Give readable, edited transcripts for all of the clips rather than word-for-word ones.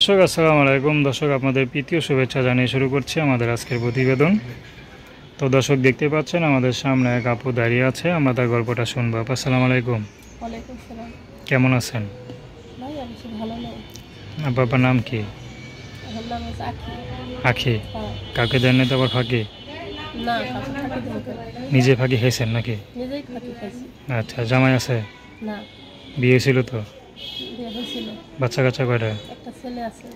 দর্শক আসসালামু আলাইকুম। দর্শক আপনাদের প্রীতীয় শুভেচ্ছা জানিয়ে শুরু করছি আমাদের আজকের প্রতিবেদন। তো দর্শক দেখতে পাচ্ছেন আমাদের সামনে এক আপু দাঁড়িয়ে আছে, আমরা তার গল্পটা শুনবো। আপু আসসালামু আলাইকুম। ওয়ালাইকুম সালাম। কেমন আছেন? ভাই আমি সে ভালো নেই। বাবার নাম কি? আমার নাম হচ্ছে আখি। আখি? হ্যাঁ। কাউকে দেন তো আবার ফাঁকি? না কাউকে ফাঁকি দেবো কেন? নিজে ফাঁকি খাইছেন নাকি? নিজেই ফাঁকি খাইছি। আচ্ছা, জামাই আছে? না। বিয়ে ছিল তো? বিয়ে হয়েছিল। বাচ্চা কাচ্চা কয়টা? একটা ছেলে আছে।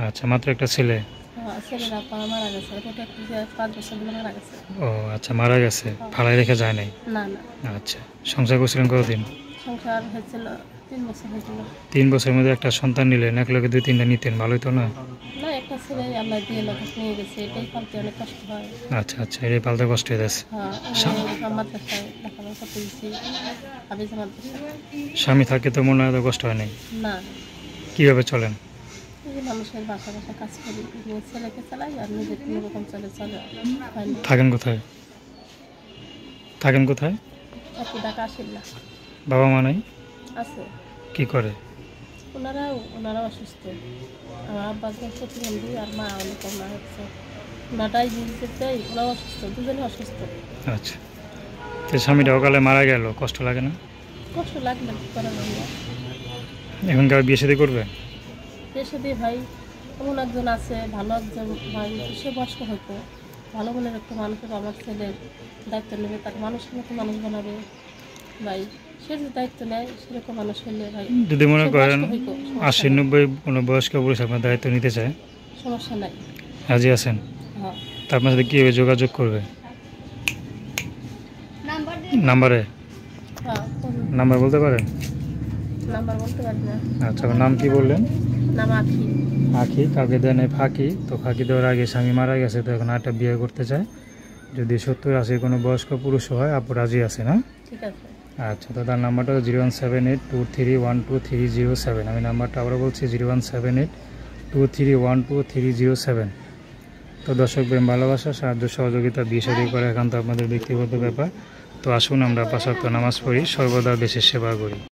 আচ্ছা, মাত্র একটা ছেলে? হ্যাঁ, ছেলের আপা মারা গেছে। ওটা একটু 5 বছর ধরে মারা গেছে। ও আচ্ছা, মারা গেছে, ফালাই রেখে যায় নাই? না না। আচ্ছা, সংসার করছিলেন কতদিন? সংসার হয়েছিল 3 বছর হয়েছিল। 3 বছরের মধ্যে একটা সন্তান নিলেন, এক লোকে 2-3টা নিতেন, ভালোই তো না? না, একটা ছেলে আল্লাহ দিয়ে লোক নিয়ে গেছে, এটাই পালতে অনেক কষ্ট হয়। আচ্ছা আচ্ছা, এটাই পালতে কষ্ট হয়ে যাচ্ছে। হ্যাঁ, মাদ্রাসায় লেখাপড়া করতে গেছি, হাফিজ মাদ্রাসায়। স্বামী থাকে তো মনে হয় এত কষ্ট হয় নাই? না। কীভাবে চলেন? এই যে মানুষের বাসা বাসা কাজ করি, নিয়ে ছেলেকে চালাই আর নিজের কোনো রকম চলে হয় না। থাকেন কোথায়? থাকেন কোথায়? থাকি ঢাকা আসেন না। বাবা মা নাই? আছে। কি করে? ওনারাও অসুস্থ। আমার আব্বা একজন প্রতিবন্ধী আর মা অনেক মা হচ্ছে ওনাটাই দিতে চাই, ওরাও অসুস্থ, দুজনে অসুস্থ। আচ্ছা, তো স্বামীটা অকালে মারা গেল, কষ্ট লাগে না? কষ্ট লাগবে, কি করা যাবে। এখন কার বিয়ে শাদী করবে? দেশে দিয়ে ভাই এমন একজন আছে, ভালো একজন ভাই, সে বয়স্ক হয়তো ভালো মনের একটা মানুষের আমার ছেলের দায়িত্ব নেবে, তার মানুষের মতো মানুষ বানাবে ভাই। সে যে দায়িত্ব নেয় সেরকম মানুষ হইলে ভাই, যদি মনে করেন 80-90 কোনো বয়স্ক পুরুষ আপনার দায়িত্ব নিতে চায়, সমস্যা নাই। রাজি আছেন? হ্যাঁ। তা আপনার সাথে কীভাবে যোগাযোগ করবে? নাম্বারে? হ্যাঁ, নাম্বার বলতে পারেন? নাম্বার বলতে পারি না। আচ্ছা, নাম কি বললেন? নাম আখি। আখি, কাউকে দেন এই ফাঁকি। তো ফাঁকি দেওয়ার আগে স্বামী মারা গেছে, তো এখন একটা বিয়ে করতে চায়। যদি 70-80 কোনো বয়স্ক পুরুষ হয়, আপু রাজি আছে না? ঠিক আছে। আচ্ছা, তো তার নাম্বারটা 01782312307। আমি নাম্বারটা আবারও বলছি 01782312307। তো দর্শক প্রেম, ভালোবাসা, সাহায্য সহযোগিতা, বিয়ে শাদী করা একান্ত আপনাদের ব্যক্তিগত ব্যাপার। তো আসুন আমরা 5 ওয়াক্ত নামাজ পড়ি, সর্বদা দেশের সেবা করি।